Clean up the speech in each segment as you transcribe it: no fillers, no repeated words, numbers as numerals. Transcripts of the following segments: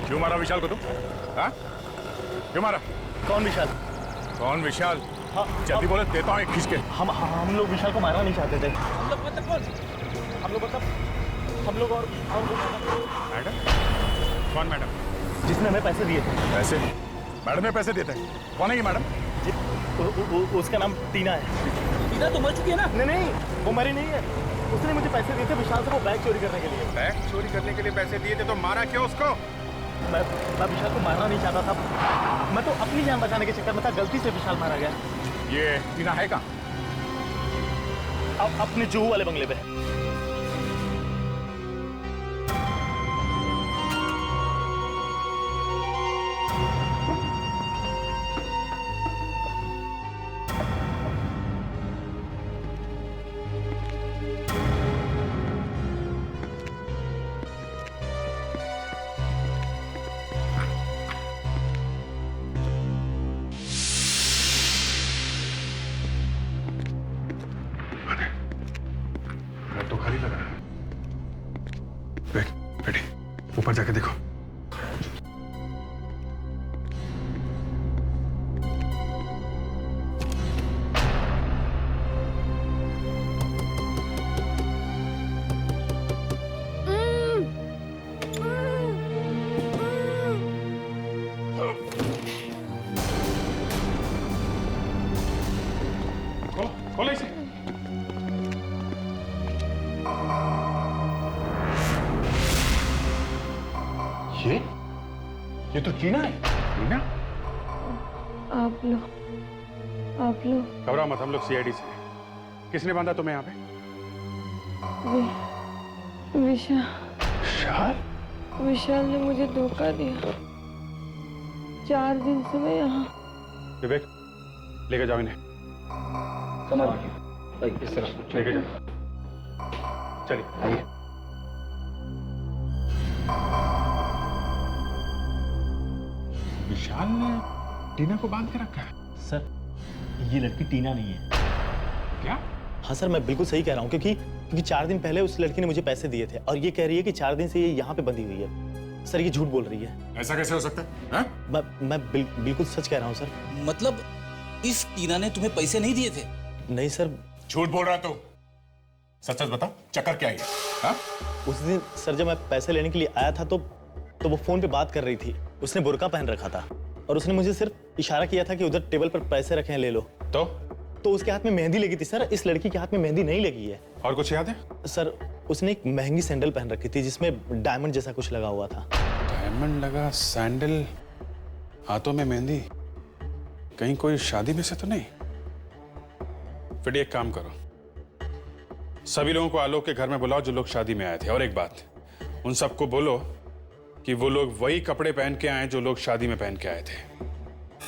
क्यों मारा विशाल को तुम? हाँ? क्यों मारा? कौन विशाल? कौन विशाल? हाँ, जल्दी बोले, देता हूँ एक खींच के। हम लोग विशाल को मारना नहीं चाहते थे। हम लोग मतलब कौन? हम लोग और मैडम? कौन मैडम? जिसने हमें पैसे दिए थे। पैसे? मैडम ने पैसे दिए थे? कौन है ये मैडम? उसका नाम टीना है। टीना तो मर चुकी है ना? नहीं, वो मरी नहीं है। उसने मुझे पैसे दिए थे विशाल से वो बैग चोरी करने के लिए। बैग चोरी करने के लिए पैसे दिए थे तो मारा क्यों उसको? मैं विशाल को मारना नहीं चाहता था। मैं तो अपनी जान बचाने के चक्कर में था, गलती से विशाल मारा गया। ये टीना है कहाँ? अब अपने जुहू वाले बंगले पे। तो खाली लगा। बेटी, ऊपर जाके देखो। खोलो इसे। ये तो टीना है। टीना? आप लोग घबराओ मत, हम लोग सीआईडी से। किसने बांधा तुम्हें यहाँ पे? विशाल ने मुझे धोखा दिया। 4 दिन से मैं यहाँ। विवेक, लेके जाओ इन्हें। इस तरफ लेके जाओ। चलिए आइए। विशाल ने टीना को बांध के रखा है। सर, ये लड़की टीना नहीं है। क्या? हाँ सर, मैं बिल्कुल सही कह रहा हूँ क्योंकि 4 दिन पहले उस लड़की ने मुझे पैसे दिए थे और ये कह रही है कि 4 दिन से ये यहाँ पे बंधी हुई है। सर, ये झूठ बोल रही है। ऐसा कैसे हो सकता है? हाँ? मैं बिल्कुल सच कह रहा हूँ सर। मतलब इस टीना ने तुम्हें पैसे नहीं दिए थे? नहीं सर। झूठ बोल रहा तू। सच सच बता, चक्कर क्या है? हाँ? उस दिन सर जब मैं पैसे लेने के लिए आया था तो वो फोन पे बात कर रही थी। उसने बुर्का पहन रखा था और उसने मुझे सिर्फ इशारा किया था कि उधर टेबल पर पैसे रखे हैं, ले लो। तो उसके हाथ में मेहंदी लगी थी सर। इस लड़की के हाथ में मेहंदी नहीं लगी है। और कुछ याद है? सर, उसने एक महंगी सैंडल पहन रखी थी जिसमें डायमंड जैसा कुछ लगा हुआ था। डायमंड लगा सैंडल, हाथों में मेहंदी। कहीं कोई शादी में से तो नहीं? फिर एक काम करो, सभी लोगों को आलोक के घर में बुलाओ जो लोग शादी में आए थे। और एक बात, उन सबको बोलो कि वो लोग वही कपड़े पहन के आए जो लोग शादी में पहन के आए थे।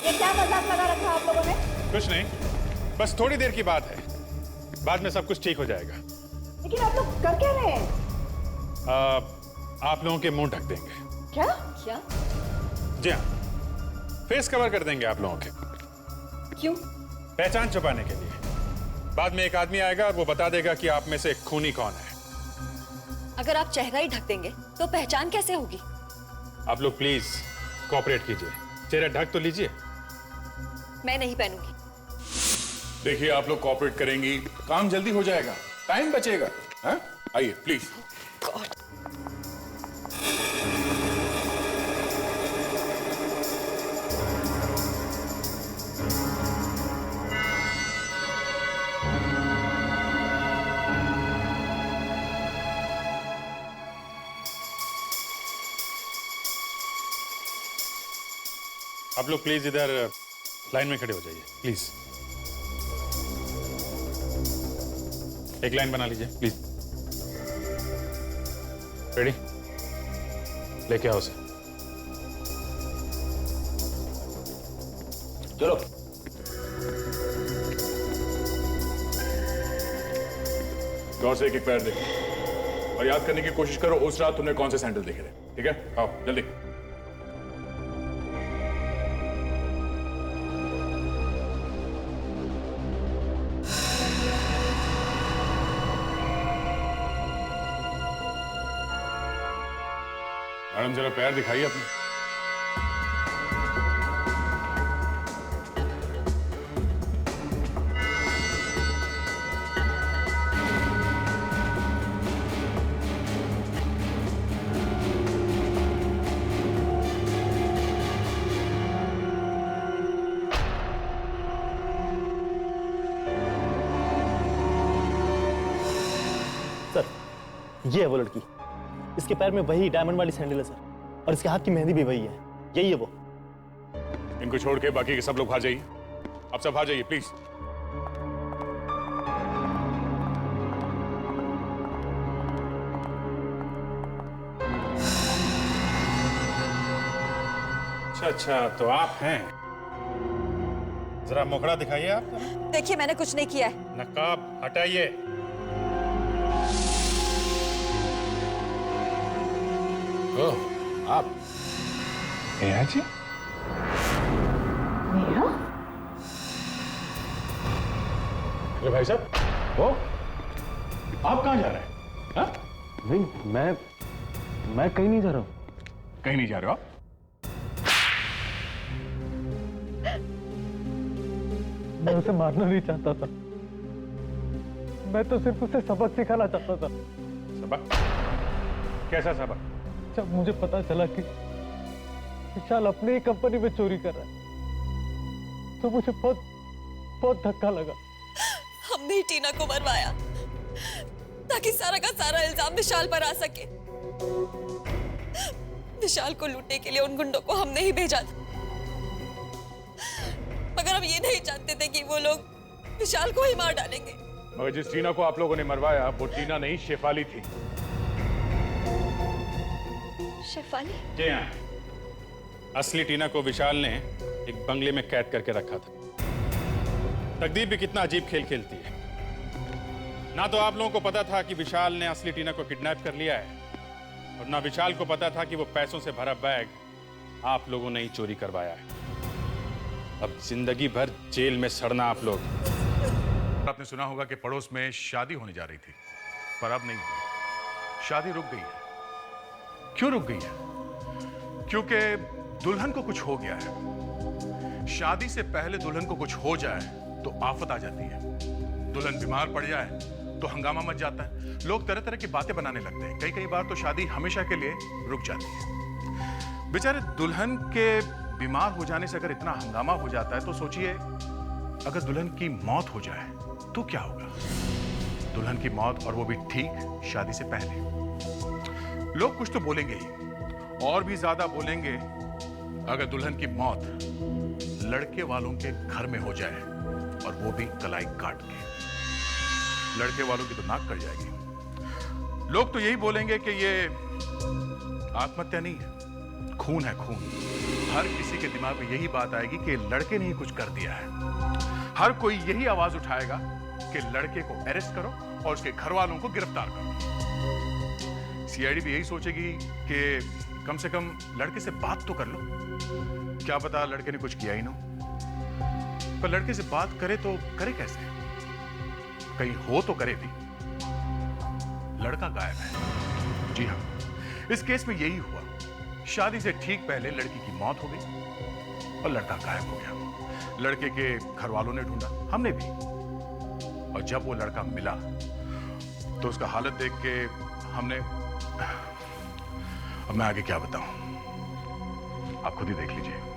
ये क्या मजाक लगा रखा आप लोगों ने? कुछ नहीं, बस थोड़ी देर की बात है, बाद में सब कुछ ठीक हो जाएगा। लेकिन आप लोग कर क्या रहे हैं? आप लोगों के मुंह ढक देंगे। क्या? क्या? जी हाँ, फेस कवर कर देंगे आप लोगों के। क्यों? पहचान छुपाने के लिए। बाद में एक आदमी आएगा और वो बता देगा कि आप में से खूनी कौन है। अगर आप चेहरा ही ढक देंगे तो पहचान कैसे होगी? आप लोग प्लीज कोऑपरेट कीजिए, चेहरा ढक तो लीजिए। मैं नहीं पहनूंगी। देखिए, आप लोग कोऑपरेट करेंगी, काम जल्दी हो जाएगा, टाइम बचेगा। हाँ? आइए प्लीज। आप लोग प्लीज इधर लाइन में खड़े हो जाइए, प्लीज। एक लाइन बना लीजिए प्लीज। रेडी? लेके आओ उसे। चलो। गौर से एक पैर देखो और याद करने की कोशिश करो उस रात तुमने कौन से सैंडल देखे थे। ठीक है, आओ जल्दी। मैडम जरा पैर दिखाइए अपने। ये है वो लड़की। इसके पैर में वही डायमंड वाली सैंडल है सर, और इसके हाथ की मेहंदी भी वही है। यही है वो। इनको छोड़ के बाकी के सब लोग बाहर जाइए। आप सब बाहर जाइए प्लीज। अच्छा, तो आप हैं। जरा मुखड़ा दिखाइए आप। देखिए मैंने कुछ नहीं किया है। नकाब हटाइए। ओह, आप नेहा जी? नेहा? अरे भाई साहब, वो आप कहाँ जा रहे हैं? हाँ? नहीं, मैं कहीं नहीं जा रहा हूँ। कहीं नहीं जा रहे हो आप? मैं उसे मारना नहीं चाहता था। मैं तो सिर्फ उसे सबक सिखाना चाहता था। सबक? कैसा सबक? जब मुझे पता चला कि विशाल अपनी ही कंपनी में चोरी कर रहा है, तो मुझे बहुत धक्का लगा। हमने ही टीना को मरवाया ताकि सारा का सारा इल्जाम विशाल पर आ सके। विशाल को लूटने के लिए उन गुंडों को हमने ही भेजा था, मगर हम ये नहीं जानते थे कि वो लोग विशाल को ही मार डालेंगे। मगर जिस टीना को आप लोगों ने मरवाया वो टीना नहीं, शेफाली थी। शेफाली? जी हाँ, असली टीना को विशाल ने एक बंगले में कैद करके रखा था। तकदीर भी कितना अजीब खेल खेलती है। ना तो आप लोगों को पता था कि विशाल ने असली टीना को किडनैप कर लिया है, और ना विशाल को पता था कि वो पैसों से भरा बैग आप लोगों ने ही चोरी करवाया है। अब जिंदगी भर जेल में सड़ना आप लोग। आपने सुना होगा कि पड़ोस में शादी होने जा रही थी, पर अब नहीं हुई। शादी रुक गई है। क्यों रुक गई है? क्योंकि दुल्हन को कुछ हो गया है। शादी से पहले दुल्हन को कुछ हो जाए तो आफत आ जाती है। दुल्हन बीमार पड़ जाए तो हंगामा मच जाता है। लोग तरह तरह की बातें बनाने लगते हैं। कई बार तो शादी हमेशा के लिए रुक जाती है। बेचारे दुल्हन के बीमार हो जाने से अगर इतना हंगामा हो जाता है तो सोचिए, अगर दुल्हन की मौत हो जाए तो क्या होगा? दुल्हन की मौत, और वो भी ठीक शादी से पहले। लोग कुछ तो बोलेंगे ही, और भी ज्यादा बोलेंगे अगर दुल्हन की मौत लड़के वालों के घर में हो जाए, और वो भी कलाई काट के। लड़के वालों की तो नाक कट जाएगी। लोग तो यही बोलेंगे कि ये आत्महत्या नहीं है, खून है, खून। हर किसी के दिमाग में यही बात आएगी कि लड़के ने ही कुछ कर दिया है। हर कोई यही आवाज उठाएगा कि लड़के को अरेस्ट करो और उसके घर वालों को गिरफ्तार करो। सीआईडी भी यही सोचेगी कि कम से कम लड़के से बात तो कर लो। क्या पता लड़के ने कुछ किया ही ना, पर लड़के से बात करे तो करे कैसे? कहीं हो तो करे भी। लड़का गायब है। जी हाँ, इस केस में यही हुआ। शादी से ठीक पहले लड़की की मौत हो गई और लड़का गायब हो गया। लड़के के घर वालों ने ढूंढा, हमने भी, और जब वो लड़का मिला तो उसका हालत देख के हमने, अब मैं आगे क्या बताऊं, आप खुद ही देख लीजिए।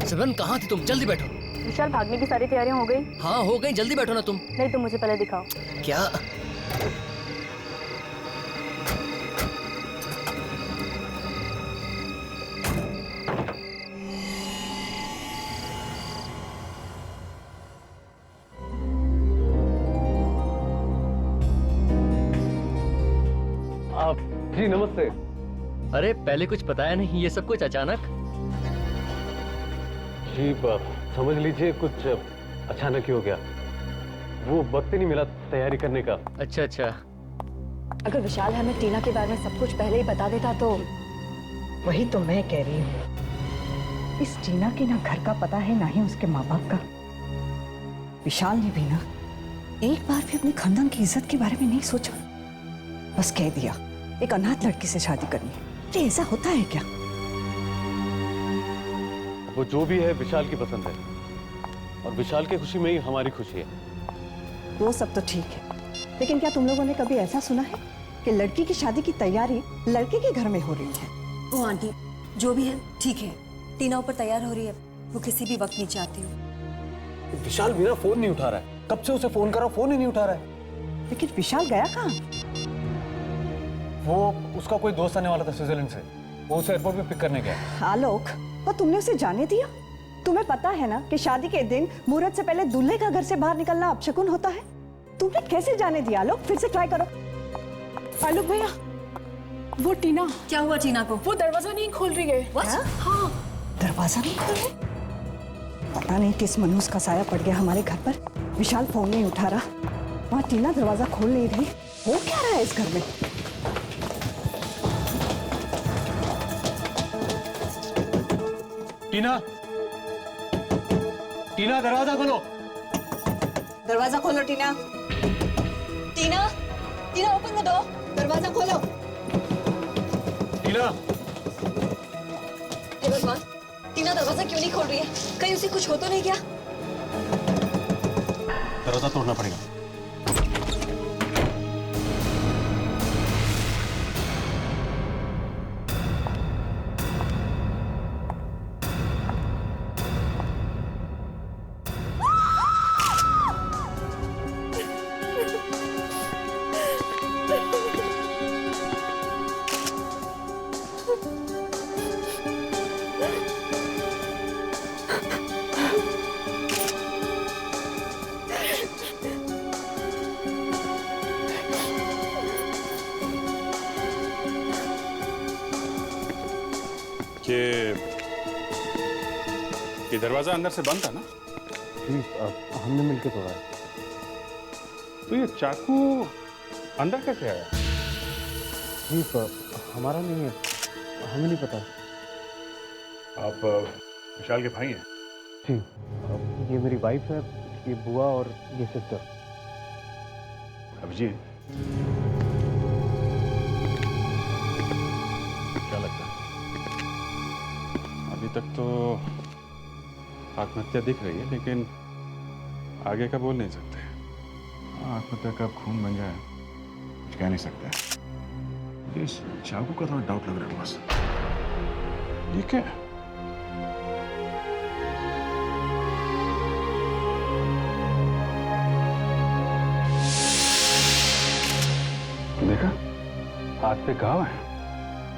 सिमरन कहाँ थी तुम? जल्दी बैठो। विशाल, भागने की सारी तैयारियां हो गई? हाँ हो गई, जल्दी बैठो ना तुम। नहीं, तुम मुझे पहले दिखाओ। क्या? जी नमस्ते। अरे पहले कुछ बताया नहीं, ये सब कुछ अचानक। जी समझ लीजिए कुछ अचानक ही हो गया, वो वक्त ही नहीं मिला तैयारी करने का। अच्छा अच्छा। अगर विशाल हमें टीना के बारे में सब कुछ पहले ही बता देता तो। वही तो मैं कह रही हूँ, इस टीना के ना घर का पता है ना ही उसके माँ बाप का। विशाल ने भी ना एक बार भी अपने खानदान की इज्जत के बारे में नहीं सोचा, बस कह दिया एक अनाथ लड़की से शादी करनी है। अरे ऐसा होता है क्या? वो जो भी है विशाल की पसंद है, और विशाल की खुशी में ही हमारी खुशी है। वो सब तो ठीक है, लेकिन क्या तुम लोगों ने कभी ऐसा सुना है कि लड़की की शादी की तैयारी लड़के के घर में हो रही है? वो आंटी जो भी है ठीक है, टीना ऊपर तैयार हो रही है, वो किसी भी वक्त नीचे आती हो। विशाल भी ना फोन नहीं उठा रहा है, कब से उसे फोन करा, फोन ही नहीं उठा रहा है। लेकिन विशाल गया कहाँ? वो उसका कोई दोस्त आने वाला था स्विट्जरलैंड से, वो उसे एयरपोर्ट पे पिक करने गया। आलोक, वो तुमने उसे जाने दिया? तुम्हें पता है ना कि शादी के दिन मुहूर्त से पहले दूल्हे का घर से बाहर निकलना अपशकुन होता है। तुमने कैसे जाने दिया आलोक? फिर से ट्राई करो। आलोक भैया, वो टीना। क्या हुआ टीना को? वो दरवाजा नहीं खोल रही है। हाँ, दरवाजा नहीं खोल रही? पता नहीं किस मनहूस का साया पड़ गया हमारे घर पर। विशाल फोन नहीं उठा रहा, वहाँ टीना दरवाजा खोल नहीं रही। हो क्या रहा है इस घर में? टीना, टीना दरवाजा खोलो। दरवाजा खोलो टीना। टीना, टीना ओपन कर दो, दरवाजा खोलो। टीना, हे भगवान, टीना दरवाजा क्यों नहीं खोल रही है? कहीं उसे कुछ हो तो नहीं गया? दरवाजा तोड़ना पड़ेगा। ये दरवाजा अंदर से बंद था ना? जी हमने मिलकर तोड़ा है। तो ये चाकू अंदर कैसे आया? जी हमारा नहीं है, हमें नहीं पता। आप विशाल के भाई हैं? जी ये मेरी वाइफ है, ये बुआ और ये सिस्टर। अभिजीत, क्या लगता है? अभी तक तो आत्महत्या दिख रही है, लेकिन आगे का बोल नहीं सकते। आत्महत्या कब खून बन जाए कुछ कह नहीं सकते। इस चाकू का थोड़ा डाउट लग रहा है बस। ये क्या? देखा, हाथ पे घाव है,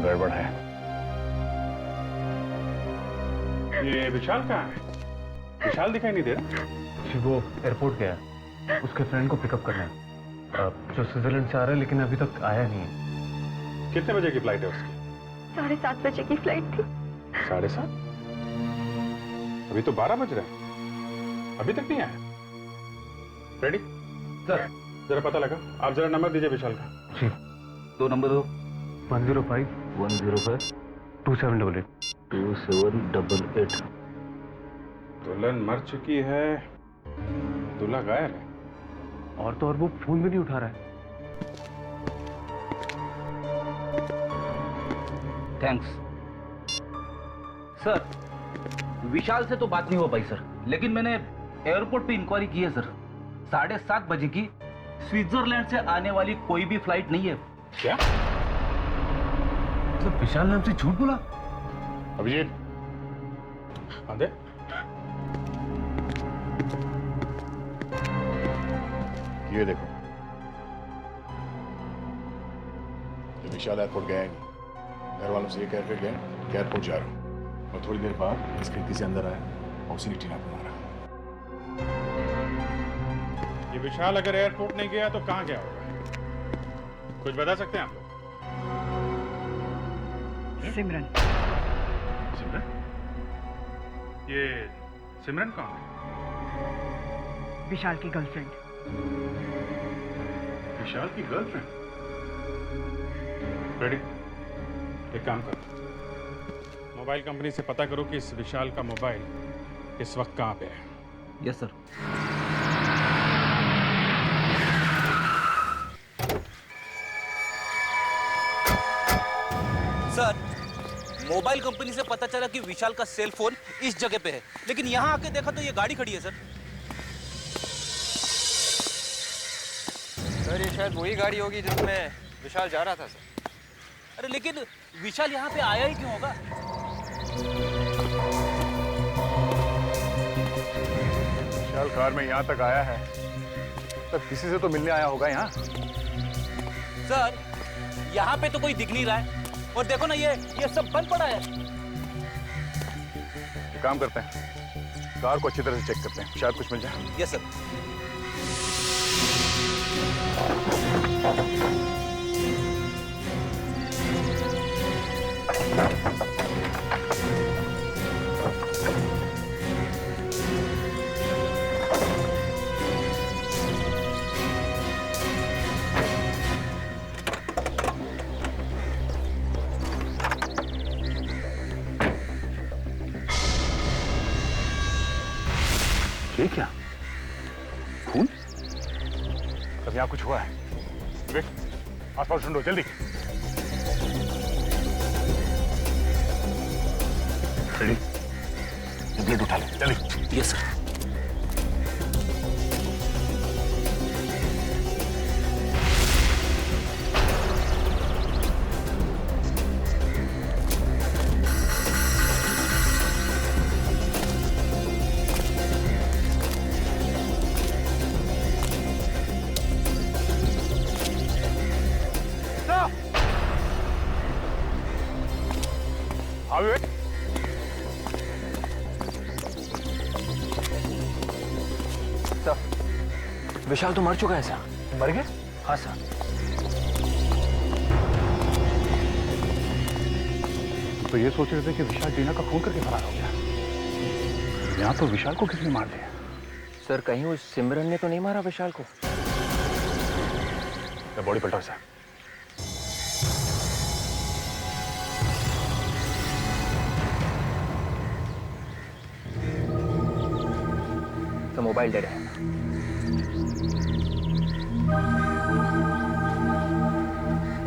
गड़बड़ है। ये विशाल कहाँ है? विशाल दिखाई नहीं दे रहा। जी वो एयरपोर्ट गया है, उसके फ्रेंड को पिकअप करना है, जो स्विट्जरलैंड से आ रहा है, लेकिन अभी तक आया नहीं है। कितने बजे की फ्लाइट है उसकी? 7:30 बजे की फ्लाइट थी। 7:30? अभी तो 12 बज रहे हैं, अभी तक नहीं आया। रेडी सर, जरा पता लगा। आप जरा नंबर दीजिए विशाल का। जी 2 नंबर दो। 105 105 2788 2788। दुल्हन मर चुकी है, दूल्हा गायब है। और तो और वो फोन भी नहीं उठा रहा है। Thanks sir. विशाल से तो बात नहीं हो पाई सर, लेकिन मैंने एयरपोर्ट पे इंक्वायरी की है सर। 7:30 बजे की स्विट्जरलैंड से आने वाली कोई भी फ्लाइट नहीं है। क्या? मतलब विशाल ने हमसे झूठ बोला? अभिजीत, आंदे। ये देखो, ये विशाल एयरपोर्ट गया ही नहीं। घर वालों से ये कह कर गए कि एयरपोर्ट जा रहा हूँ, और थोड़ी देर बाद इस खिड़की से अंदर आया और उसी ने टीना को मारा। ये विशाल अगर एयरपोर्ट नहीं गया तो कहाँ गया होगा? कुछ बता सकते हैं आप लोग? सिमरन। सिमरन? ये सिमरन कौन है? विशाल की गर्लफ्रेंड। विशाल की गर्लफ्रेंड? रेडी? एक काम करो, मोबाइल कंपनी से पता करो कि इस विशाल का मोबाइल इस वक्त कहाँ पे है। Yes sir. Sir, mobile company से पता चला कि विशाल का सेल फोन इस जगह पे है, लेकिन यहाँ आके देखा तो ये गाड़ी खड़ी है सर। सर ये शायद वही गाड़ी होगी जिसमें विशाल जा रहा था सर। अरे लेकिन विशाल यहाँ पे आया ही क्यों होगा? विशाल कार में यहाँ तक आया है तब किसी से तो मिलने आया होगा यहाँ। सर, यहाँ पे तो कोई दिख नहीं रहा है, और देखो ना ये सब बंद पड़ा है। एक काम करते हैं, कार को अच्छी तरह से चेक करते हैं, शायद कुछ मिल जाए। Yes sir. ये क्या? खून? तब यहाँ कुछ हुआ है। विवेक, आसपास ढूंढो जल्दी। रेडी? ब्लेड उठा लो जल्दी। Yes sir. हाँ विवेक, सर विशाल तो मर चुका है सर। मर गया? हाँ सर। तो ये सोच रहे थे कि विशाल टीना का खून करके फरार हो गया। यहाँ तो विशाल को किसने मार दिया? सर कहीं उस सिमरन ने तो नहीं मारा विशाल को? बॉडी पलटो सर। तो मोबाइल डेड है।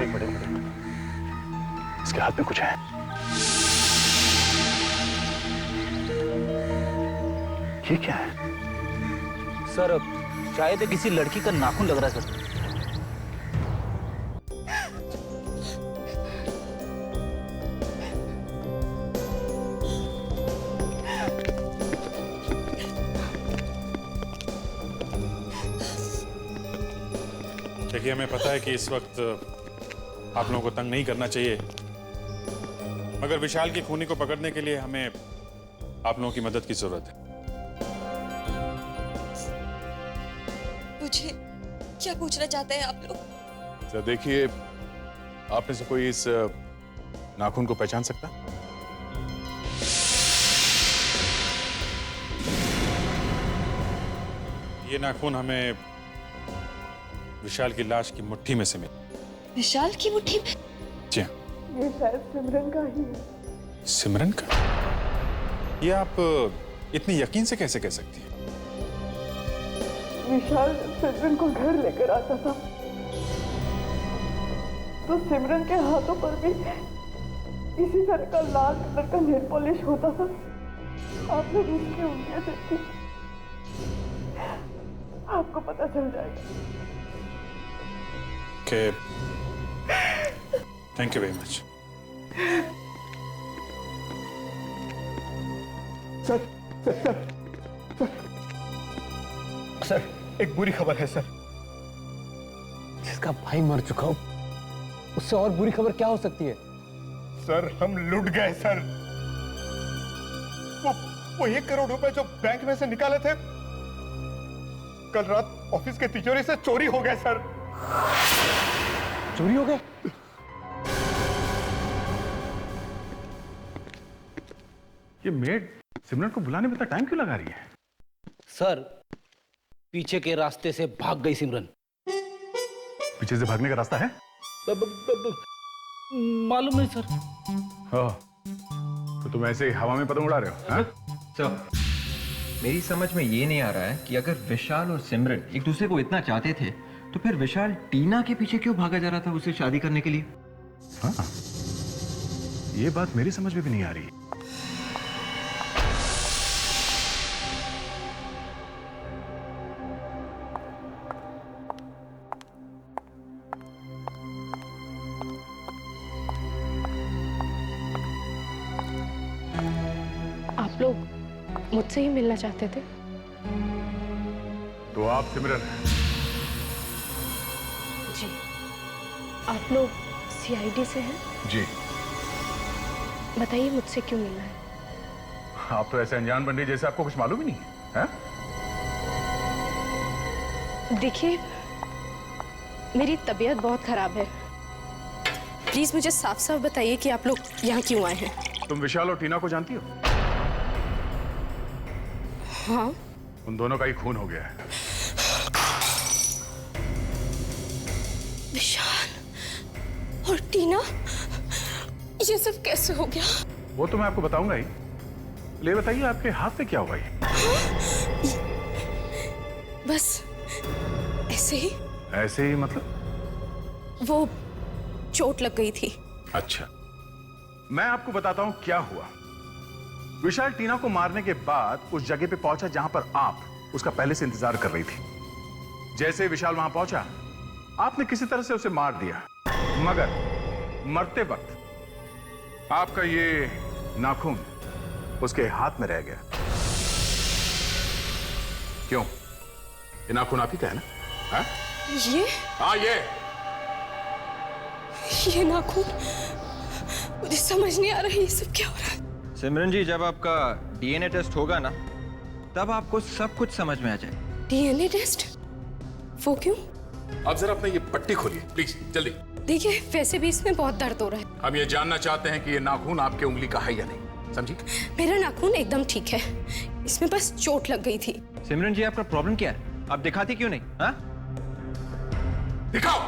एक मिनट। इसके हाथ में कुछ है। ये क्या है? सर शायद किसी लड़की का नाखून लग रहा है सर। देखिए, हमें पता है कि इस वक्त आप लोगों को तंग नहीं करना चाहिए, मगर विशाल की खूनी को पकड़ने के लिए हमें आप लोगों की मदद की जरूरत है। मुझे क्या पूछना चाहते हैं आप लोग? सर देखिए, आप में से कोई इस नाखून को पहचान सकता? ये नाखून हमें विशाल की लाश की मुट्ठी में से मिला। विशाल की मुट्ठी में? जी हाँ। ये शायद सिमरन का ही है। सिमरन का? ये आप इतनी यकीन से कैसे कह सकती हैं? विशाल सिमरन को घर लेकर आता था तो सिमरन के हाथों पर भी इसी तरह का लाल कलर का नेल पॉलिश होता था। आपने उसकी उंगलियां देखी, आपको पता चल जाएगा। Okay. Thank you very much. Sir एक बुरी खबर है सर। जिसका भाई मर चुका हो उससे और बुरी खबर क्या हो सकती है? सर हम लुट गए सर। वो 1 करोड़ रुपए जो बैंक में से निकाले थे कल रात ऑफिस के तिजोरी से चोरी हो गए सर। चोरी हो गए? ये मेड सिमरन को बुलाने में इतना टाइम क्यों लगा रही है? सर, पीछे के रास्ते से भाग गई सिमरन। पीछे से भागने का रास्ता है? मालूम नहीं सर। तो तुम ऐसे ही हवा में पतंग उड़ा रहे हो? हाँ? सर, मेरी समझ में ये नहीं आ रहा है कि अगर विशाल और सिमरन एक दूसरे को इतना चाहते थे तो फिर विशाल टीना के पीछे क्यों भागा जा रहा था उससे शादी करने के लिए? हाँ, ये बात मेरी समझ में भी नहीं आ रही। आप लोग मुझसे ही मिलना चाहते थे? तो आप सिमरन? जी। आप लोग सीआईडी से हैं? जी। बताइए मुझसे क्यों मिलना है? आप तो ऐसे अनजान बन रही जैसे आपको कुछ मालूम ही नहीं है, हैं? देखिए, मेरी तबीयत बहुत खराब है। प्लीज मुझे साफ साफ बताइए कि आप लोग यहाँ क्यों आए हैं? तुम विशाल और टीना को जानती हो? हाँ। उन दोनों का ही खून हो गया है। विशाल और टीना, ये सब कैसे हो गया? वो तो मैं आपको बताऊंगा ही। ले बताइए, आपके हाथ में क्या हुआ ये? बस ऐसे ही। ऐसे ही मतलब? वो चोट लग गई थी। अच्छा, मैं आपको बताता हूं क्या हुआ। विशाल टीना को मारने के बाद उस जगह पे पहुंचा जहां पर आप उसका पहले से इंतजार कर रही थी। जैसे ही विशाल वहां पहुंचा, आपने किसी तरह से उसे मार दिया, मगर मरते वक्त आपका ये नाखून उसके हाथ में रह गया। क्यों? ये नाखून आप ही का है ना? हाँ? ये? हाँ, ये नाखून, मुझे समझ नहीं आ रहा है ये सब क्या हो रहा है। सिमरन जी, जब आपका डीएनए टेस्ट होगा ना, तब आपको सब कुछ समझ में आ जाए। DNA test? वो क्यों? आप जरा अपना ये पट्टी खोलिए प्लीज, जल्दी। देखिए, वैसे भी इसमें बहुत दर्द हो रहा है। हम ये जानना चाहते हैं कि ये नाखून आपके उंगली का है या नहीं, समझी? मेरा नाखून एकदम ठीक है, इसमें बस चोट लग गई थी। सिमरन जी, आपका प्रॉब्लम क्या है? आप दिखाती क्यों नहीं? हाँ? दिखाओ।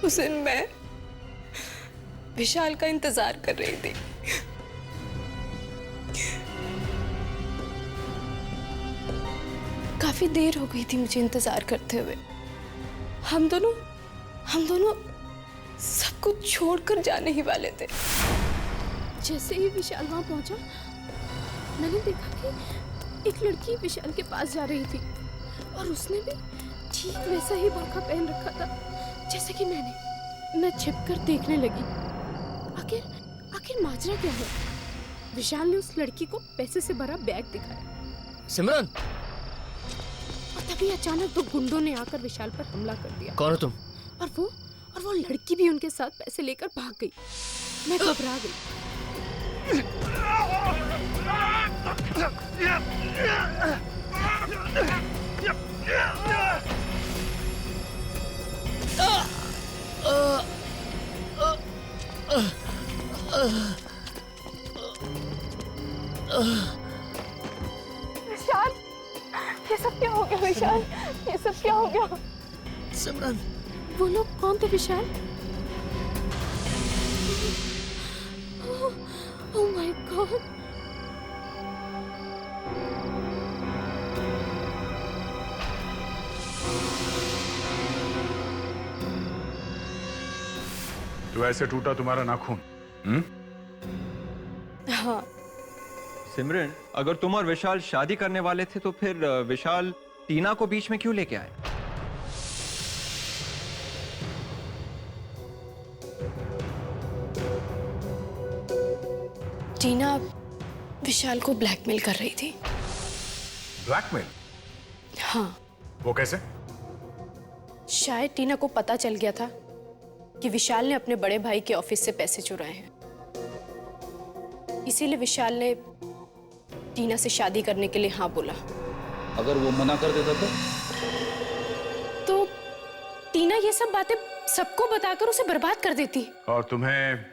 उस दिन मैं विशाल का इंतजार कर रही थी। काफी देर हो गई थी मुझे इंतजार करते हुए। हम दोनों सब कुछ छोड़कर जाने ही वाले थे। जैसे ही विशाल वहां पहुंचा, मैंने देखा कि एक लड़की विशाल के पास जा रही थी और उसने भी ठीक वैसा ही बुर्का पहन रखा था जैसे कि मैं छिपकर देखने लगी। आखिर माजरा क्या है? विशाल ने उस लड़की को पैसे से भरा बैग दिखाया। सिमरन! और तभी अचानक दो गुंडों ने आकर विशाल पर हमला कर दिया। कौन हो तुम? और वो लड़की भी उनके साथ पैसे लेकर भाग गई। मैं घबरा गई। विशाल, ये सब क्या हो गया? विशाल, ये सब क्या हो गया? सिमरन, वो लोग कौन थे? विशाल? Oh my god! तो ऐसे टूटा तुम्हारा नाखून? हाँ। सिमरन, अगर तुम और विशाल शादी करने वाले थे तो फिर विशाल टीना को बीच में क्यों लेके आए? टीना विशाल को ब्लैकमेल कर रही थी। ब्लैकमेल? हाँ, वो कैसे? शायद टीना को पता चल गया था कि विशाल ने अपने बड़े भाई के ऑफिस से पैसे चुराए हैं। इसीलिए विशाल ने टीना से शादी करने के लिए हाँ बोला। अगर वो मना कर देता तो टीना ये सब बातें सबको बताकर उसे बर्बाद कर देती। और तुम्हें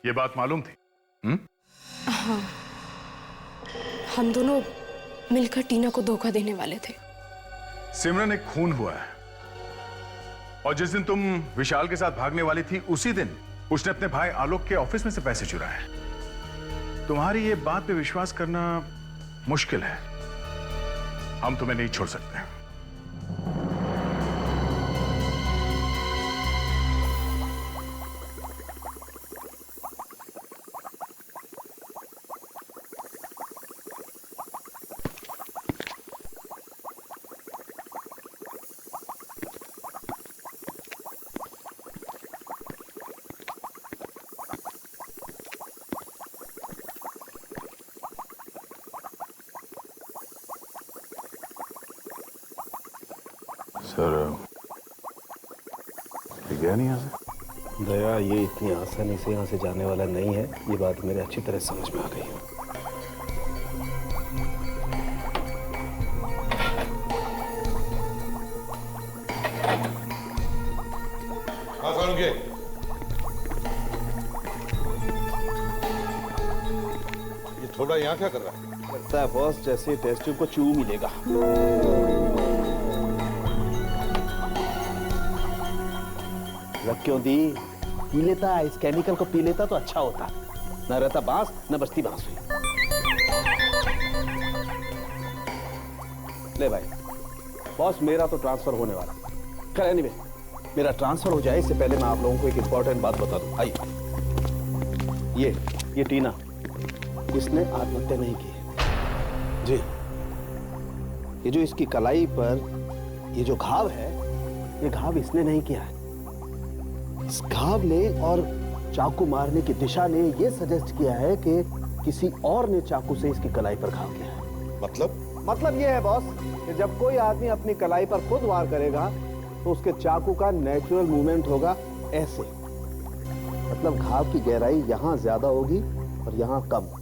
ये बात मालूम थी? हाँ, हम दोनों मिलकर टीना को धोखा देने वाले थे। सिमरन, एक खून हुआ है और जिस दिन तुम विशाल के साथ भागने वाली थी उसी दिन उसने अपने भाई आलोक के ऑफिस में से पैसे चुराए। तुम्हारी ये बात पे विश्वास करना मुश्किल है। हम तुम्हें नहीं छोड़ सकते। सर, गया नहीं यहाँ से? दया, ये इतनी आसानी से यहाँ से जाने वाला नहीं है। ये बात मेरे अच्छी तरह समझ में आ गई है। ये थोड़ा यहाँ क्या कर रहा है? लगता है बॉस जैसे टेस्ट ट्यूब को चू मिलेगा। क्यों दी? पी लेता, इस केमिकल को पी लेता तो अच्छा होता। न रहता बांस, न बचती बांसुरी। ले भाई, बॉस मेरा तो ट्रांसफर होने वाला। खैर एनीवे, मेरा ट्रांसफर हो जाए इससे पहले मैं आप लोगों को एक इंपॉर्टेंट बात बता दूं। आइए, ये टीना, इसने आत्महत्या नहीं की है। जी, ये जो इसकी कलाई पर ये जो घाव है, ये घाव इसने नहीं किया है। इस घाव ने और चाकू मारने की दिशा ने यह सजेस्ट किया है कि किसी और ने चाकू से इसकी कलाई पर घाव किया है। मतलब यह है बॉस कि जब कोई आदमी अपनी कलाई पर खुद वार करेगा तो उसके चाकू का नेचुरल मूवमेंट होगा ऐसे। मतलब घाव की गहराई यहां ज्यादा होगी और यहां कम।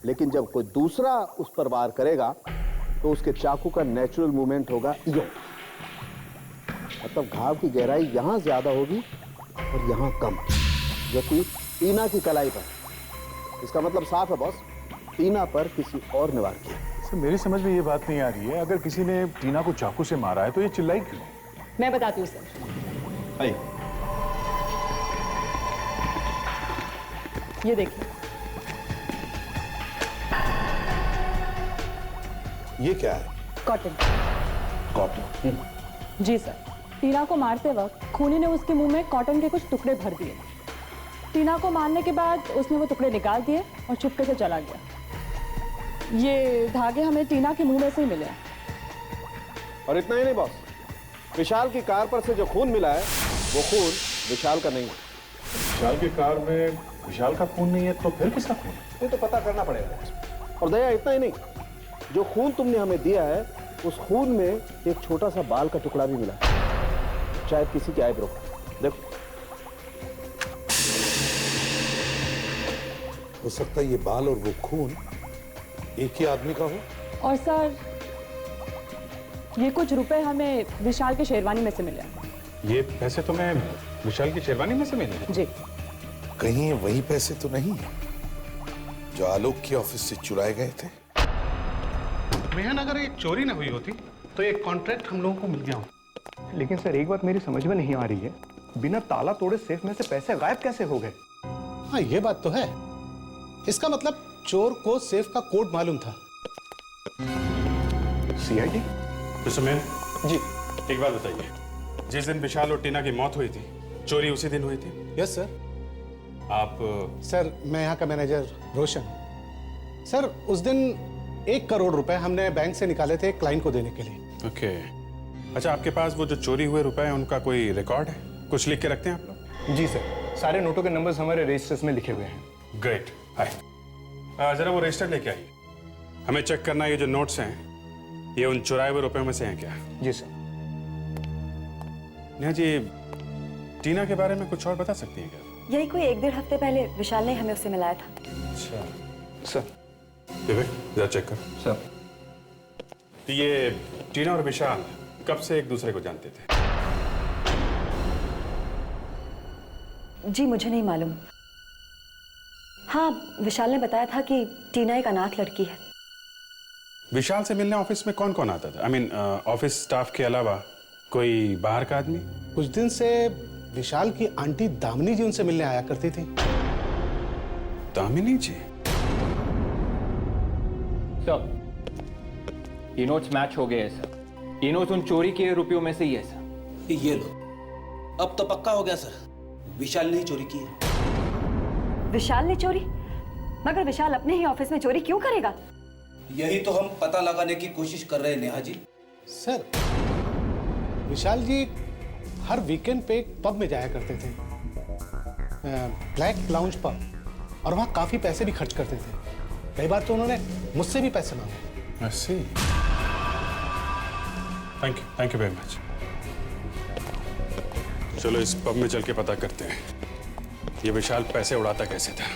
लेकिन जब कोई दूसरा उस पर वार करेगा तो उसके चाकू का नेचुरल मूवमेंट होगा यूं। मतलब घाव की गहराई यहां ज्यादा होगी और यहां कम, जबकि टीना की कलाई पर। इसका मतलब साफ है बॉस, टीना पर किसी और ने वार किया। सर, मेरी समझ में ये बात नहीं आ रही है। अगर किसी ने टीना को चाकू से मारा है तो ये चिल्लाई क्यों? मैं बताती हूँ सर। आइए। ये देखिए, ये क्या है? कॉटन। कॉटन? जी सर। टीना को मारते वक्त खूनी ने उसके मुंह में कॉटन के कुछ टुकड़े भर दिए। टीना को मारने के बाद उसने वो टुकड़े निकाल दिए और चुपके से चला गया। ये धागे हमें टीना के मुंह में से ही मिले। और इतना ही नहीं बॉस, विशाल की कार पर से जो खून मिला है वो खून विशाल का नहीं है। विशाल की कार में विशाल का खून नहीं है तो फिर किसका खून है? ये तो पता करना पड़ेगा। और दया, इतना ही नहीं, जो खून तुमने हमें दिया है उस खून में एक छोटा सा बाल का टुकड़ा भी मिला, शायद किसी की आईब्रो। देखो, हो सकता है ये बाल और वो खून एक ही आदमी का हो। और सर, ये कुछ रुपए हमें विशाल के शेरवानी में से मिले। ये पैसे तुम्हें विशाल की शेरवानी में से मिले? जी। कहीं ये वही पैसे तो नहीं जो आलोक के ऑफिस से चुराए गए थे? मेहन, अगर ये चोरी ना हुई होती तो एक कॉन्ट्रैक्ट हम लोगों को मिल गया हो। लेकिन सर, एक बात मेरी समझ में नहीं आ रही है, बिना ताला तोड़े सेफ में से पैसे गायब कैसे हो गए? हाँ, ये बात तो है। इसका मतलब चोर को सेफ का कोड मालूम था। सीआईडी? मिस्टर मेहन जी, एक बात बताइए, जिस दिन विशाल और टीना की मौत हुई थी, चोरी उसी दिन हुई थी? Yes sir. आप? सर, मैं यहाँ का मैनेजर रोशन। सर, उस दिन 1 करोड़ रुपए हमने बैंक से निकाले थे क्लाइंट को देने के लिए। ओके। अच्छा, आपके पास वो जो चोरी हुए रुपए हैं उनका कोई रिकॉर्ड है? कुछ लिख के रखते हैं आप लोग? जी सर, सारे नोटों के नंबर्स हमारे रजिस्टर्स में लिखे हुए हैं। ग्रेट। हाय, जरा वो रजिस्टर लेके आइए। हमें चेक करना है ये जो नोट्स हैं ये उन चुराए हुए रुपयों में से हैं क्या? जी सर। नेहा जी, टीना के बारे में कुछ और बता सकती हैं क्या? यही कोई 1-1.5 हफ्ते पहले विशाल ने हमें उससे मिलाया था। अच्छा सर, विवेक जरा चेक कर। सर, ये टीना और विशाल कब से एक दूसरे को जानते थे? जी मुझे नहीं मालूम। हाँ, विशाल ने बताया था कि टीना एक अनाथ लड़की है। विशाल से मिलने ऑफिस में कौन कौन आता था? आई मीन ऑफिस स्टाफ के अलावा कोई बाहर का आदमी? कुछ दिन से विशाल की आंटी दामिनी जी उनसे मिलने आया करती थी। दामिनी जी? सर, ये नोट्स मैच हो गए हैं सर। ये नोट्स उन चोरी किए रुपयों में से ही है सर। ये लो, अब तो पक्का हो गया सर, विशाल ने ही चोरी की है। विशाल ने चोरी? मगर विशाल अपने ही ऑफिस में चोरी क्यों करेगा? यही तो हम पता लगाने की कोशिश कर रहे हैं नेहा जी। सर, विशाल जी हर वीकेंड पे एक पब में जाया करते थे, ब्लैक लाउंज पब, और वहाँ काफी पैसे भी खर्च करते थे। कई बार तो उन्होंने मुझसे भी पैसे मांगे। ऐसे? Thank you very much. चलो इस पब में चल के पता करते हैं ये विशाल पैसे उड़ाता कैसे था।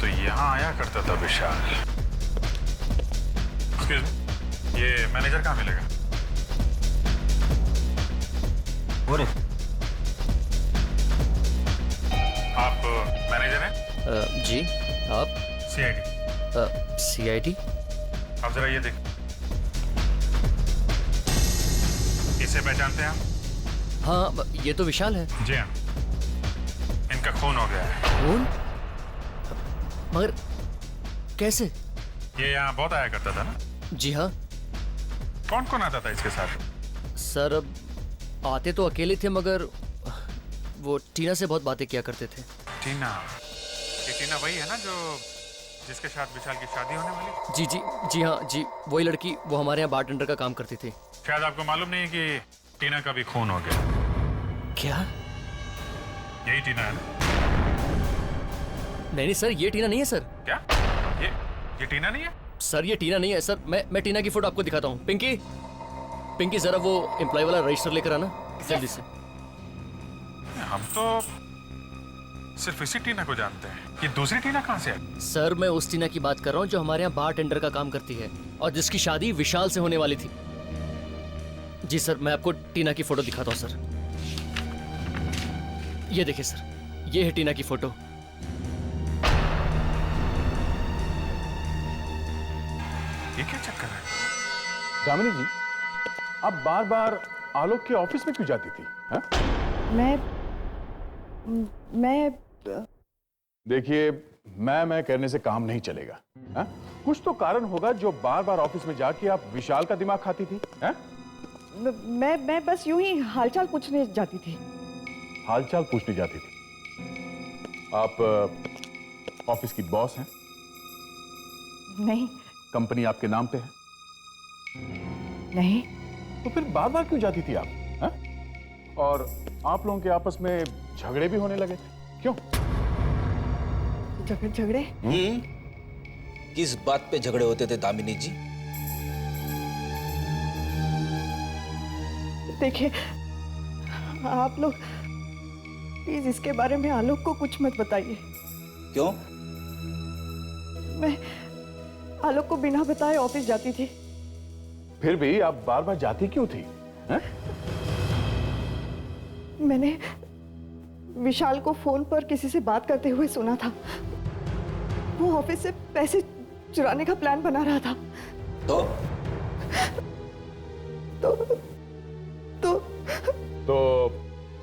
तो यहां आया करता था विशाल। Excuse me, ये मैनेजर कहाँ मिलेगा? आप मैनेजर हैं? जी आप? सीआईडी। सीआईडी? आप जरा ये देख, इसे पहचानते हैं आप? हाँ, ये तो विशाल है। जी हाँ, इनका खून हो गया है। खून? मगर कैसे? ये यहाँ बहुत आया करता था ना? जी हाँ। कौन कौन आता था इसके साथ? सर, अब आते तो अकेले थे, मगर वो टीना से बहुत बातें किया करते थे। टीना? ये टीना वही है ना जो जिसके साथ विशाल की शादी होने वाली? जी हाँ जी, वही लड़की। वो हमारे यहाँ बारटेंडर का काम करती थी। शायद आपको मालूम नहीं है कि टीना का भी खून हो गया। क्या? यही टीना है ना? नहीं सर, ये टीना नहीं है सर। क्या? ये टीना नहीं है? सर, ये टीना नहीं है सर। मैं टीना की फोटो आपको दिखाता हूँ। पिंकी जरा वो एम्प्लॉय वाला रजिस्टर लेकर आना जल्दी से। हम तो सिर्फ इसी टीना को जानते हैं। ये दूसरी टीना कहाँ से आई? सर, मैं उस टीना की बात कर रहा हूँ जो हमारे यहाँ बारटेंडर का काम करती है और जिसकी शादी विशाल से होने वाली थी। जी सर, मैं आपको टीना की फोटो दिखाता हूँ सर। ये देखिए सर, ये है टीना की फोटो। ये क्या चक्कर है? दामिनी जी, आप बार बार आलोक के ऑफिस में क्यों जाती थी? हा? मैं देखिए, मैं कहने से काम नहीं चलेगा। हा? कुछ तो कारण होगा जो बार बार ऑफिस में जाके आप विशाल का दिमाग खाती थी। हा? मैं बस यूं ही हालचाल पूछने जाती थी। हालचाल पूछने जाती थी? आप ऑफिस की बॉस हैं? नहीं। कंपनी आपके नाम पे है? नहीं। तो फिर बार बार क्यों जाती थी आप? हा? और आप लोगों के आपस में झगड़े भी होने लगे थे, क्यों? झगड़े? किस बात पे झगड़े होते थे दामिनी जी? देखिए, आप लोग प्लीज इसके बारे में आलोक को कुछ मत बताइए। क्यों? मैं आलोक को बिना बताए ऑफिस जाती थी। फिर भी आप बार बार जाती क्यों थी? हा? मैंने विशाल को फोन पर किसी से बात करते हुए सुना था। वो ऑफिस से पैसे चुराने का प्लान बना रहा था।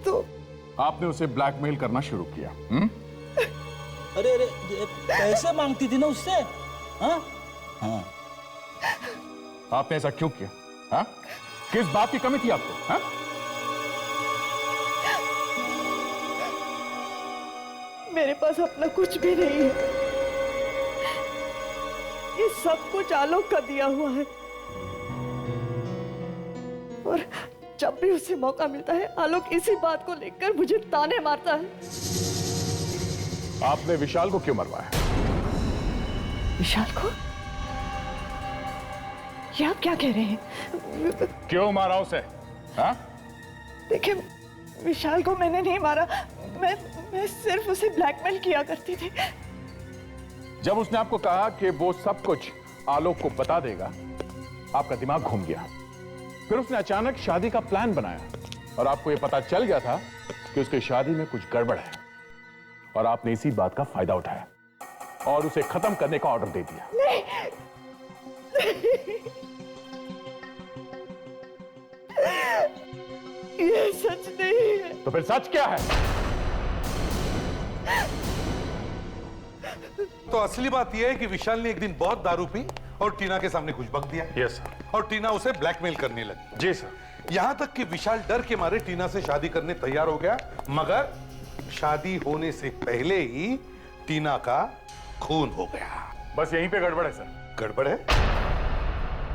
तो आपने उसे ब्लैकमेल करना शुरू किया? अरे पैसे मांगती थी ना उससे। हाँ? हाँ। आपने ऐसा क्यों किया? हाँ? किस बात की कमी थी आपको? हाँ? मेरे पास अपना कुछ भी नहीं है। ये सब कुछ आलोक का दिया हुआ है। और जब भी उसे मौका मिलता है आलोक इसी बात को लेकर मुझे ताने मारता है। आपने विशाल को क्यों मरवाया? विशाल को? ये आप क्या कह रहे हैं? क्यों मारा उसे? हाँ? देखिए, विशाल को मैंने नहीं मारा, मैं सिर्फ उसे ब्लैकमेल किया करती थी। जब उसने आपको कहा कि वो सब कुछ आलोक को बता देगा, आपका दिमाग घूम गया। फिर उसने अचानक शादी का प्लान बनाया और आपको यह पता चल गया था कि उसकी शादी में कुछ गड़बड़ है, और आपने इसी बात का फायदा उठाया और उसे खत्म करने का ऑर्डर दे दिया। नहीं। ये सच नहीं है। तो फिर सच क्या है? तो असली बात यह है कि विशाल ने एक दिन बहुत दारू पी और टीना के सामने कुछ बक दिया। Yes sir. और टीना उसे ब्लैकमेल करने लगी। जी सर। यहां तक कि विशाल डर के मारे टीना से शादी करने तैयार हो गया, मगर शादी होने से पहले ही टीना का खून हो गया। बस यहीं पे गड़बड़ है सर। गड़बड़ है?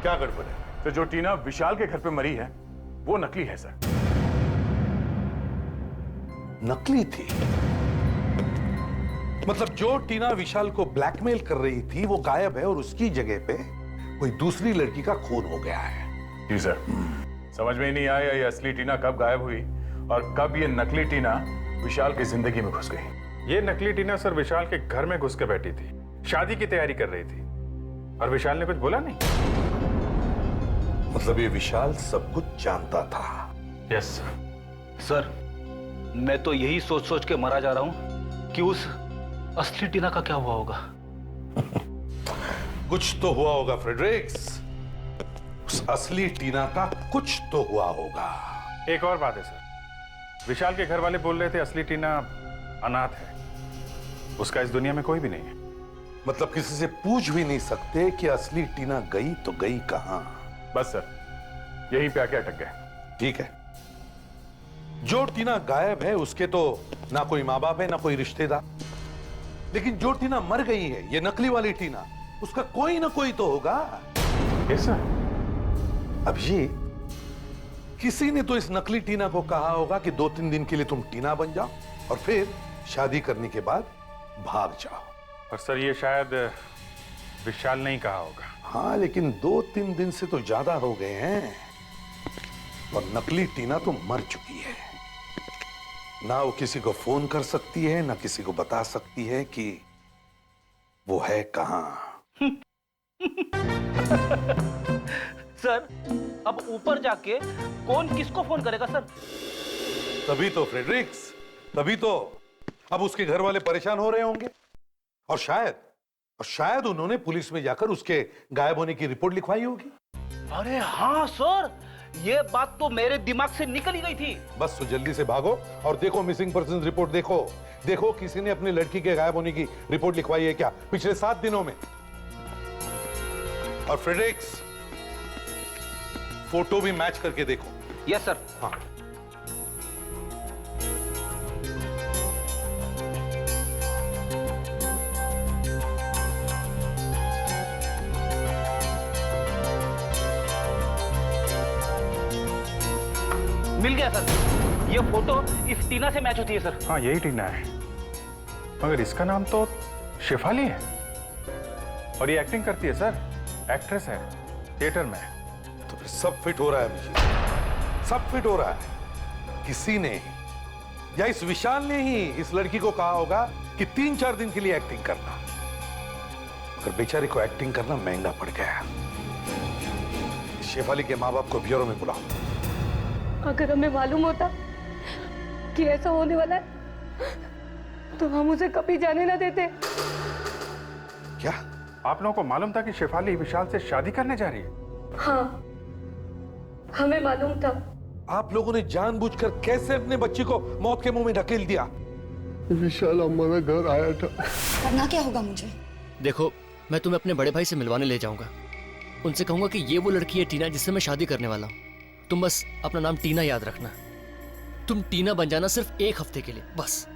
क्या गड़बड़ है? तो जो टीना विशाल के घर पे मरी है वो नकली है सर। नकली थी? मतलब जो टीना विशाल को ब्लैकमेल कर रही थी वो गायब है और उसकी जगह पे कोई दूसरी लड़की का खून हो गया है। जी सर। समझ में ही नहीं आया ये असली टीना कब गायब हुई और कब ये नकली टीना विशाल की जिंदगी में घुस गई। ये नकली टीना सर विशाल के घर में घुस के बैठी थी, शादी की तैयारी कर रही थी, और विशाल ने कुछ बोला नहीं। मतलब ये विशाल सब कुछ जानता था? Yes sir. सर, मैं तो यही सोच सोच के मरा जा रहा हूं कि उस असली टीना का क्या हुआ होगा। कुछ तो हुआ होगा फ्रेडरिक्स, उस असली टीना का कुछ तो हुआ होगा। एक और बात है सर, विशाल के घर वाले बोल रहे थे असली टीना अनाथ है, उसका इस दुनिया में कोई भी नहीं है। मतलब किसी से पूछ भी नहीं सकते कि असली टीना गई तो गई कहां? बस सर, यहीं पे आके अटक गए। ठीक है, जो टीना गायब है उसके तो ना कोई माँ बाप है ना कोई रिश्तेदार, लेकिन जो टीना मर गई है, ये नकली वाली टीना, उसका कोई ना कोई तो होगा। Yes sir. अभी किसी ने तो इस नकली टीना को कहा होगा कि 2-3 दिन के लिए तुम टीना बन जाओ और फिर शादी करने के बाद भाग जाओ। और सर ये शायद विशाल ने ही कहा होगा। हाँ, लेकिन 2-3 दिन से तो ज्यादा हो गए हैं और नकली टीना तो मर चुकी है। ना वो किसी को फोन कर सकती है ना किसी को बता सकती है कि वो है कहां। सर, अब ऊपर जाके कौन किसको फोन करेगा सर? तभी तो फ्रेडरिक्स, तभी तो अब उसके घर वाले परेशान हो रहे होंगे और शायद उन्होंने पुलिस में जाकर उसके गायब होने की रिपोर्ट लिखवाई होगी। अरे हाँ सर, ये बात तो मेरे दिमाग से निकल ही गई थी। बस तो जल्दी से भागो और देखो मिसिंग पर्सन रिपोर्ट देखो किसी ने अपनी लड़की के गायब होने की रिपोर्ट लिखवाई है क्या पिछले 7 दिनों में। और फ्रेडरिक्स, फोटो भी मैच करके देखो। Yes sir. हाँ। मिल गया सर, ये फोटो इस टीना से मैच होती है सर। हाँ यही टीना है, मगर इसका नाम तो शेफाली है और ये एक्टिंग करती है सर, एक्ट्रेस है थिएटर में। तो फिर सब फिट हो रहा है मुझे, सब फिट हो रहा है। किसी ने या इस विशाल ने ही इस लड़की को कहा होगा कि 3-4 दिन के लिए एक्टिंग करना, मगर बेचारी को एक्टिंग करना महंगा पड़ गया। शेफाली के माँ बाप को ब्यूरो में बुलाओ। अगर हमें मालूम होता कि ऐसा होने वाला है तो हम उसे कभी जाने ना देते। क्या आप लोगों को मालूम था कि शेफाली विशाल से शादी करने जा रही है? हाँ, हमें मालूम था। आप लोगों ने जानबूझकर कैसे अपने बच्ची को मौत के मुंह में ढकेल दिया? विशाल हमारे घर आया था। करना क्या होगा मुझे? देखो, मैं तुम्हें अपने बड़े भाई से मिलवाने ले जाऊंगा। उनसे कहूंगा कि ये वो लड़की है टीना जिससे मैं शादी करने वाला हूँ। तुम बस अपना नाम टीना याद रखना। तुम टीना बन जाना सिर्फ 1 हफ्ते के लिए, बस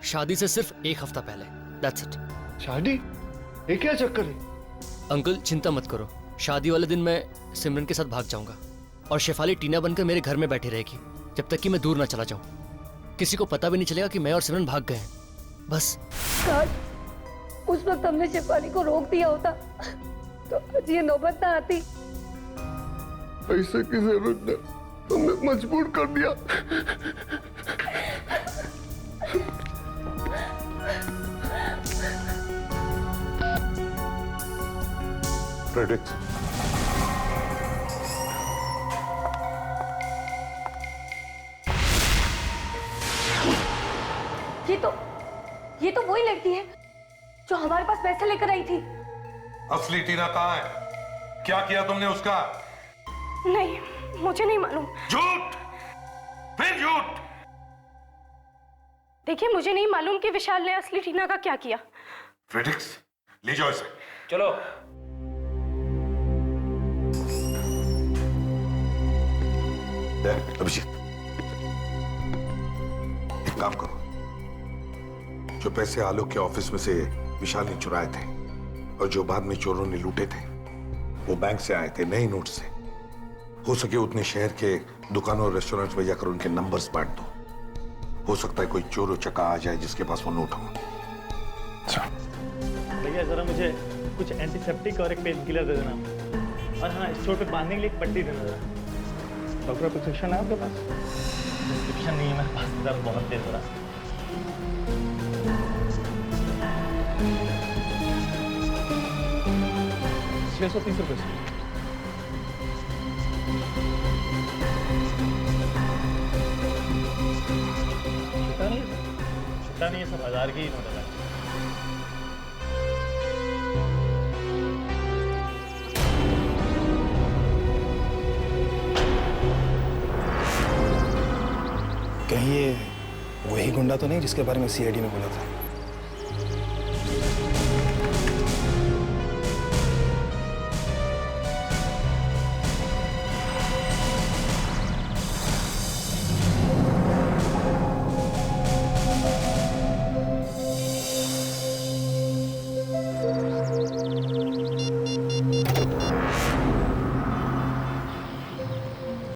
शादी से सिर्फ 1 हफ्ता पहले। That's it. शादी? ये क्या चक्कर है? अंकल चिंता मत करो, शादी वाले दिन मैं सिमरन के साथ भाग जाऊंगा। और शेफाली टीना बनकर मेरे घर में बैठी रहेगी जब तक कि मैं दूर ना चला जाऊं। किसी को पता भी नहीं चलेगा कि मैं और सिमरन भाग गए हैं। बस काश उस वक्त हमने शेफाली को रोक दिया होता तो आज ये नौबत ना आती। ऐसे की जरूरत ने हमें मजबूर कर दिया। प्रेडिक्ट ये तो वही लड़की है जो हमारे पास पैसे लेकर आई थी। असली टीना कहाँ है? क्या किया तुमने उसका? नहीं, मुझे नहीं मालूम। झूठ, फिर झूठ। देखिए, मुझे नहीं मालूम कि विशाल ने असली टीना का क्या किया। फ्रेडिक्स, ले जाओ इसे। चलो। अभिजीत, एक काम करो, जो पैसे आलोक के ऑफिस में से विशाल ने चुराए थे और जो बाद में चोरों ने लूटे थे, वो बैंक से आए थे, नए नोट से। हो सके उतने शहर के दुकानों और रेस्टोरेंट्स में जाकर उनके नंबर्स बांट दो। हो सकता है कोई चोर चक्का आ जाए जिसके पास वो नोट हो। भैया जरा मुझे कुछ एंटीसेप्टिक और एक पेन किलर दे देना, और हाँ, इस चोट पे बांधने के लिए एक पट्टी देना जरा। डॉक्टर प्रिस्क्रिप्शन है आपके पास? प्रिस्क्रिप्शन नहीं है मेरे पास, दर्द बहुत तेज हो रहा है। 630 रुपये। छुट्टा नहीं है, सब 1000 की ही नोट है। कहीं ये वही गुंडा तो नहीं जिसके बारे में सीआईडी ने बोला था?